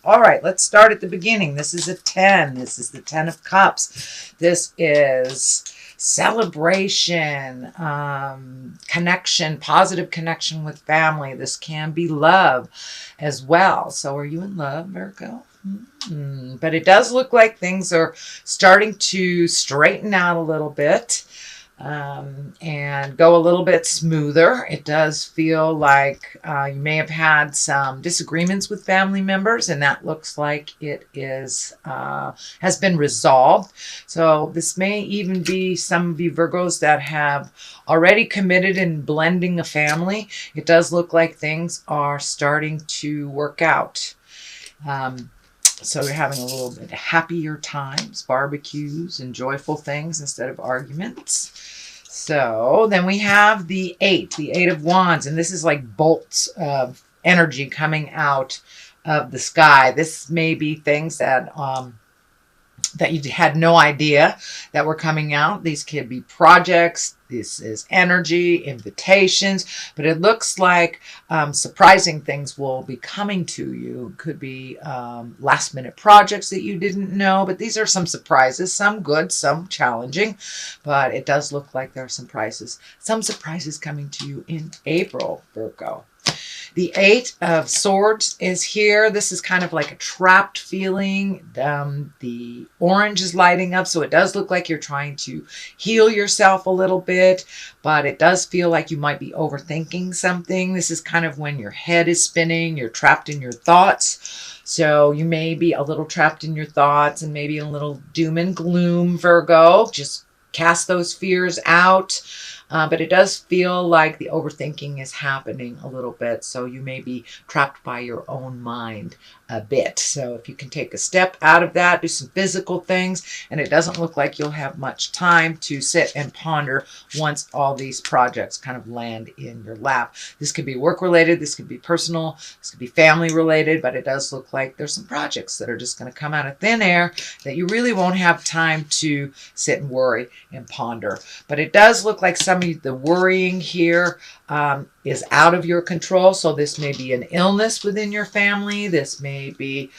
All right, let's start at the beginning. This is a 10. This is the 10 of Cups. This is celebration, connection, positive connection with family. This can be love as well. So are you in love, Virgo? But it does look like things are starting to straighten out a little bit. And go a little bit smoother. It does feel like you may have had some disagreements with family members, and that looks like it is has been resolved. So this may even be some of you Virgos that have already committed in blending a family. It does look like things are starting to work out. So you're having a little bit happier times, barbecues and joyful things instead of arguments. So then we have the 8 of Wands, and this is like bolts of energy coming out of the sky. This may be things that that you had no idea that were coming out. These could be projects. This is energy, invitations, but it looks like surprising things will be coming to you. Could be last minute projects that you didn't know, but these are some surprises, some good, some challenging, but it does look like there are some surprises coming to you in April, Virgo. The 8 of Swords is here. This is kind of like a trapped feeling. The orange is lighting up, so it does look like you're trying to heal yourself a little bit, but it does feel like you might be overthinking something. This is kind of when your head is spinning, you're trapped in your thoughts. So you may be a little trapped in your thoughts and maybe a little doom and gloom, Virgo. Just cast those fears out. But it does feel like the overthinking is happening a little bit. So you may be trapped by your own mind a bit. So if you can take a step out of that, do some physical things, and it doesn't look like you'll have much time to sit and ponder once all these projects kind of land in your lap. This could be work related. This could be personal. This could be family related, but it does look like there's some projects that are just going to come out of thin air that you really won't have time to sit and worry and ponder. But it does look like some of the worrying here is out of your control. So this may be an illness within your family. This may be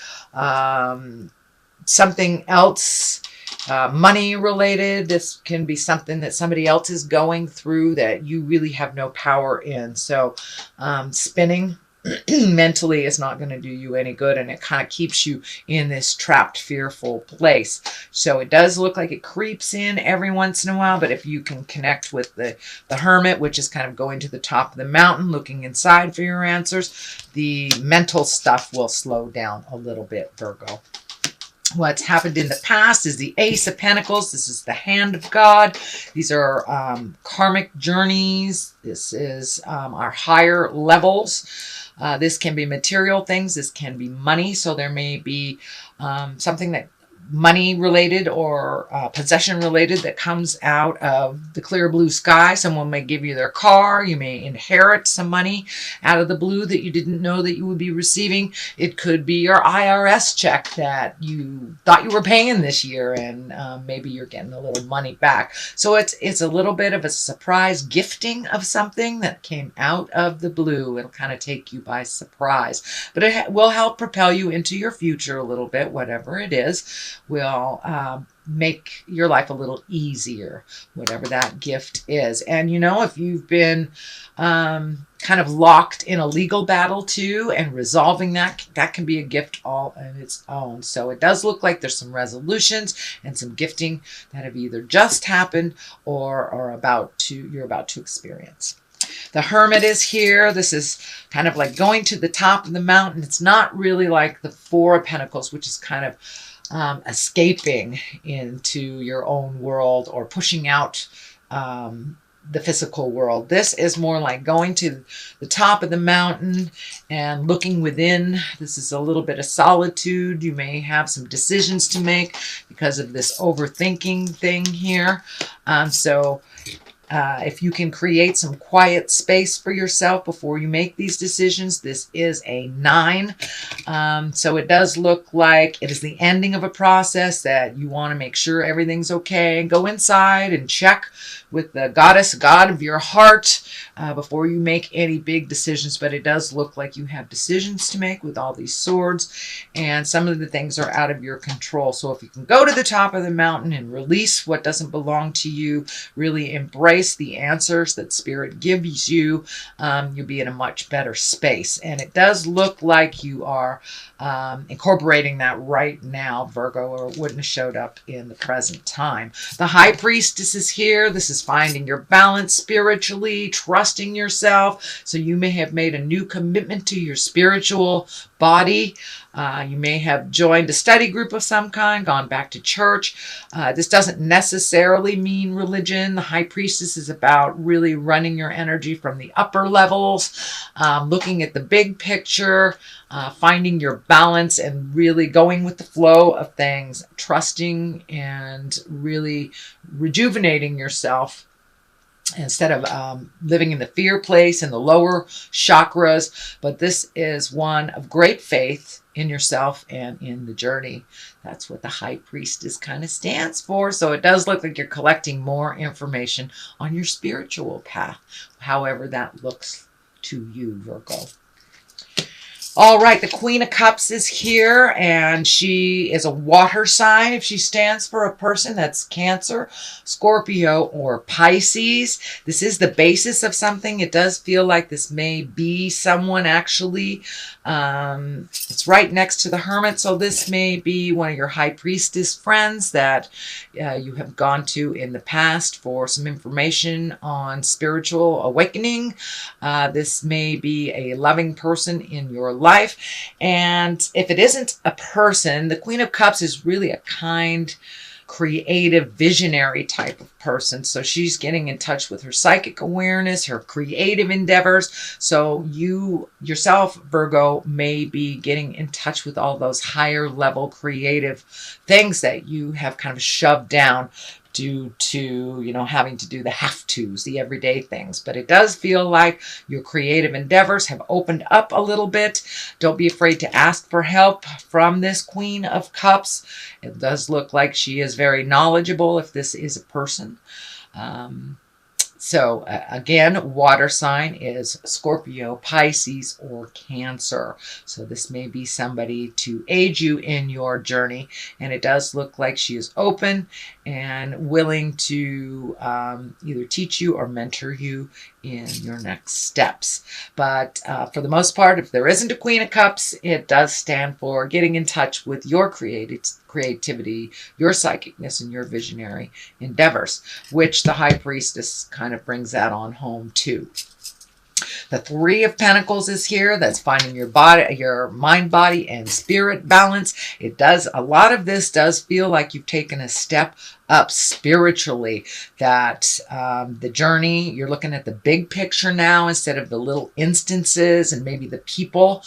something else, money related. This can be something that somebody else is going through that you really have no power in. So spinning mentally is not going to do you any good, and it kind of keeps you in this trapped, fearful place. So it does look like it creeps in every once in a while, but if you can connect with the Hermit, which is kind of going to the top of the mountain, looking inside for your answers, the mental stuff will slow down a little bit, Virgo. What's happened in the past is the Ace of Pentacles. This is the hand of God. These are karmic journeys. This is our higher levels. This can be material things. This can be money. So there may be something that money related or possession related that comes out of the clear blue sky. Someone may give you their car. You may inherit some money out of the blue that you didn't know that you would be receiving. It could be your IRS check that you thought you were paying this year, and maybe you're getting a little money back. So it's a little bit of a surprise gifting of something that came out of the blue. It'll kind of take you by surprise, but it will help propel you into your future a little bit, whatever it is. Will make your life a little easier, whatever that gift is. And you know, if you've been kind of locked in a legal battle too, and resolving that can be a gift all on its own. So it does look like there's some resolutions and some gifting that have either just happened or are you're about to experience. The Hermit is here. This is kind of like going to the top of the mountain. It's not really like the Four of Pentacles, which is kind of escaping into your own world or pushing out the physical world. This is more like going to the top of the mountain and looking within. This is a little bit of solitude. You may have some decisions to make because of this overthinking thing here. So If you can create some quiet space for yourself before you make these decisions, this is a 9. So it does look like it is the ending of a process that you want to make sure everything's okay. Go inside and check with the goddess, god of your heart, before you make any big decisions. But it does look like you have decisions to make with all these swords, and some of the things are out of your control. So if you can go to the top of the mountain and release what doesn't belong to you, really embrace the answers that Spirit gives you, you'll be in a much better space. And it does look like you are incorporating that right now, Virgo, or it wouldn't have showed up in the present time. The High Priestess is here. This is finding your balance spiritually, trusting yourself. So you may have made a new commitment to your spiritual body. You may have joined a study group of some kind, gone back to church. This doesn't necessarily mean religion. The High Priestess is about really running your energy from the upper levels, looking at the big picture, finding your balance and really going with the flow of things, trusting and really rejuvenating yourself instead of living in the fear place in the lower chakras. But this is one of great faith in yourself and in the journey. That's what the High Priestess kind of stands for. So it does look like you're collecting more information on your spiritual path, however that looks to you, Virgo. All right, the Queen of Cups is here, and she is a water sign. If she stands for a person, that's Cancer, Scorpio, or Pisces. This is the basis of something. It does feel like this may be someone actually. It's right next to the Hermit, so this may be one of your High Priestess friends that you have gone to in the past for some information on spiritual awakening. This may be a loving person in your life. And if it isn't a person, the Queen of Cups is really a kind, creative, visionary type of person. So she's getting in touch with her psychic awareness, her creative endeavors. So you yourself, Virgo, may be getting in touch with all those higher level creative things that you have kind of shoved down due to, having to do the have-tos, the everyday things. But it does feel like your creative endeavors have opened up a little bit. Don't be afraid to ask for help from this Queen of Cups. It does look like she is very knowledgeable if this is a person. So again, water sign is Scorpio, Pisces, or Cancer. So this may be somebody to aid you in your journey. And it does look like she is open and willing to either teach you or mentor you in your next steps. But for the most part, if there isn't a Queen of Cups, it does stand for getting in touch with your creativity, your psychicness, and your visionary endeavors, which the High Priestess kind of brings that on home too. The Three of Pentacles is here. That's finding your body, your mind, body, and spirit balance. A lot of this does feel like you've taken a step up spiritually, that the journey, you're looking at the big picture now instead of the little instances and maybe the people.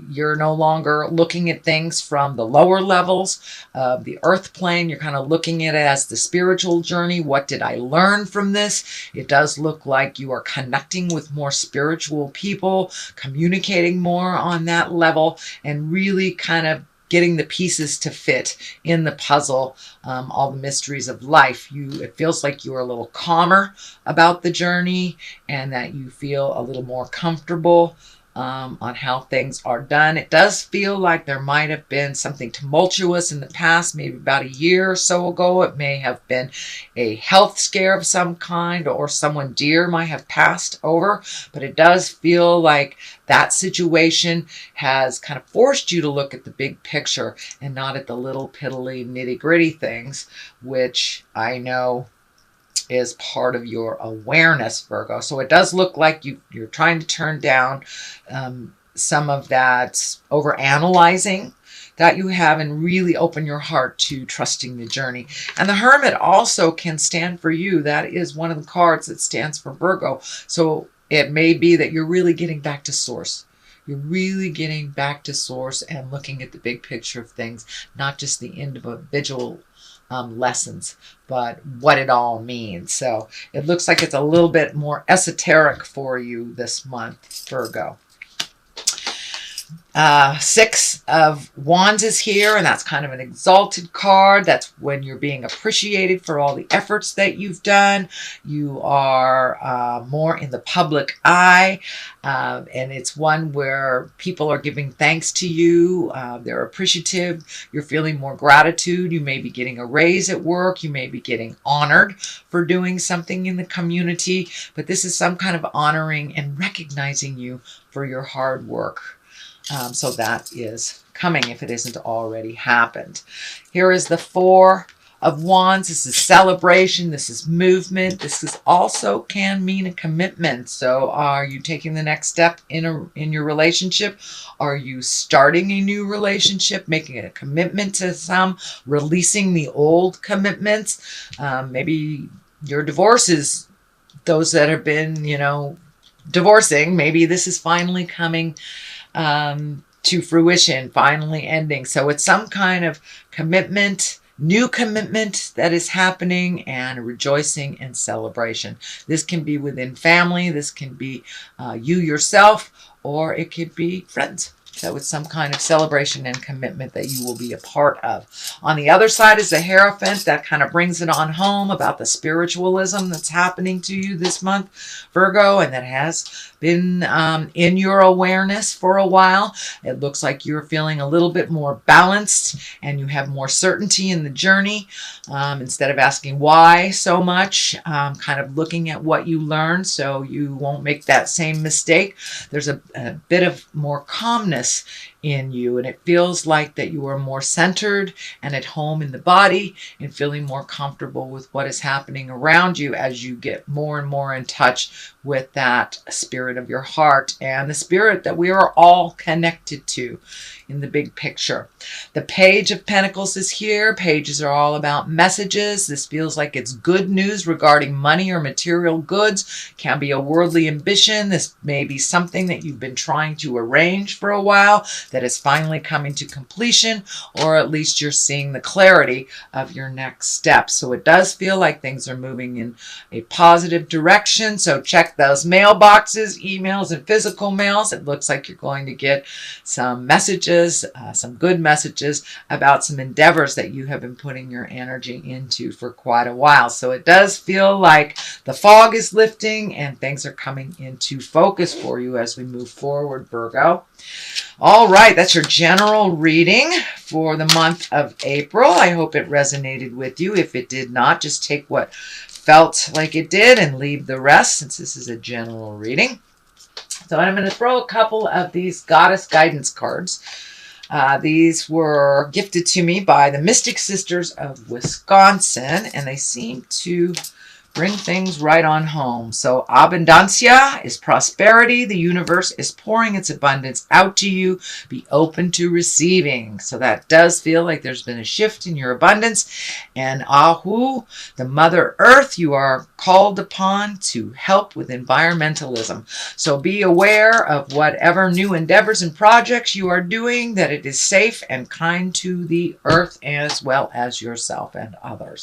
You're no longer looking at things from the lower levels of the earth plane. You're kind of looking at it as the spiritual journey. What did I learn from this? It does look like you are connecting with more spiritual people, communicating more on that level, and really kind of getting the pieces to fit in the puzzle, all the mysteries of life. It feels like you're a little calmer about the journey and that you feel a little more comfortable on how things are done. It does feel like there might have been something tumultuous in the past, maybe about a year or so ago. It may have been a health scare of some kind, or someone dear might have passed over. But it does feel like that situation has kind of forced you to look at the big picture and not at the little piddly nitty-gritty things, which I know is part of your awareness, Virgo. So it does look like you're trying to turn down some of that over-analyzing that you have and really open your heart to trusting the journey. And the Hermit also can stand for you. That is one of the cards that stands for Virgo. So it may be that you're really getting back to source. You're really getting back to source and looking at the big picture of things, not just the individual lessons, but what it all means. So it looks like it's a little bit more esoteric for you this month, Virgo. Six of Wands is here, and that's kind of an exalted card. That's when you're being appreciated for all the efforts that you've done. You are more in the public eye, and it's one where people are giving thanks to you. They're appreciative. You're feeling more gratitude. You may be getting a raise at work. You may be getting honored for doing something in the community, but this is some kind of honoring and recognizing you for your hard work. So that is coming if it isn't already happened. Here is the Four of Wands. This is celebration. This is movement. This is also can mean a commitment. So are you taking the next step in your relationship? Are you starting a new relationship, making a commitment to some, releasing the old commitments? Maybe your divorce is those that have been, divorcing. Maybe this is finally coming to fruition, finally ending. So it's some kind of commitment, new commitment that is happening, and rejoicing and celebration. This can be within family, this can be you yourself, or it could be friends. So it's some kind of celebration and commitment that you will be a part of. On the other side is the Hierophant. That kind of brings it on home about the spiritualism that's happening to you this month, Virgo, and that has been in your awareness for a while. It looks like you're feeling a little bit more balanced and you have more certainty in the journey. Instead of asking why so much, kind of looking at what you learned so you won't make that same mistake. There's a bit of more calmness in you, and it feels like that you are more centered and at home in the body and feeling more comfortable with what is happening around you as you get more and more in touch with that spirit of your heart and the spirit that we are all connected to in the big picture. The Page of Pentacles is here. Pages are all about messages. This feels like it's good news regarding money or material goods. Can be a worldly ambition. This may be something that you've been trying to arrange for a while that is finally coming to completion, or at least you're seeing the clarity of your next step. So it does feel like things are moving in a positive direction. So check those mailboxes, emails, and physical mails. It looks like you're going to get some messages, some good messages about some endeavors that you have been putting your energy into for quite a while. So it does feel like the fog is lifting and things are coming into focus for you as we move forward, Virgo. All right, that's your general reading for the month of April. I hope it resonated with you. If it did not, just take what felt like it did and leave the rest, since this is a general reading. So I'm going to throw a couple of these Goddess Guidance cards. These were gifted to me by the Mystic Sisters of Wisconsin, and they seem to bring things right on home. So abundancia is prosperity. The universe is pouring its abundance out to you. Be open to receiving. So that does feel like there's been a shift in your abundance. And Ahu, the Mother Earth, you are called upon to help with environmentalism. So be aware of whatever new endeavors and projects you are doing, that it is safe and kind to the earth as well as yourself and others.